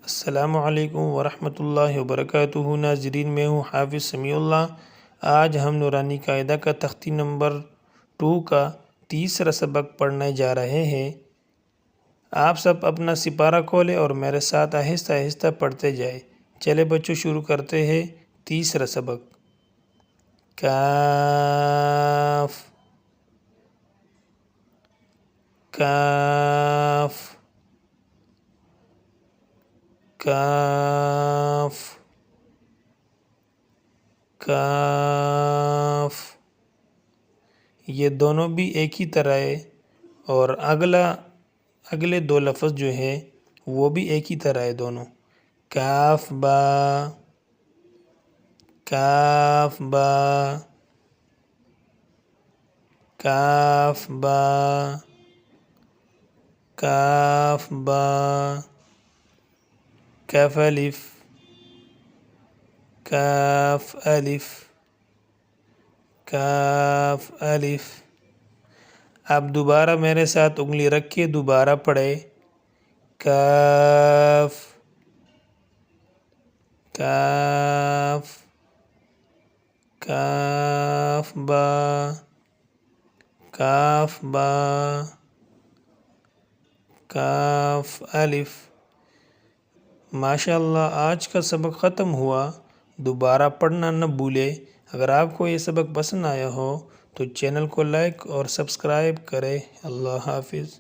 السلام علیکم ورحمۃ اللہ وبرکاتہ۔ ناظرین، میں ہوں حافظ سمیع اللہ۔ آج ہم نورانی قاعدہ کا تختی نمبر 2 کا تیسرا سبق پڑھنے جا رہے ہیں۔ آپ سب اپنا سپارہ کھولیں اور میرے ساتھ آہستہ آہستہ پڑھتے جائیں۔ چلے بچوں، شروع کرتے ہیں تیسرا سبق۔ کاف کاف کاف کاف، یہ دونوں بھی ایک ہی طرح ہے، اور اگلے دو لفظ جو ہے وہ بھی ایک ہی طرح ہے دونوں۔ کاف با کاف با کاف با کاف با، کاف الف کاف الف کاف الف۔ آپ دوبارہ میرے ساتھ انگلی رکھ کے دوبارہ پڑھے۔ کاف کاف کاف با کاف با کاف الف۔ ماشاءاللہ، آج کا سبق ختم ہوا۔ دوبارہ پڑھنا نہ بھولے۔ اگر آپ کو یہ سبق پسند آیا ہو تو چینل کو لائک اور سبسکرائب کریں۔ اللہ حافظ۔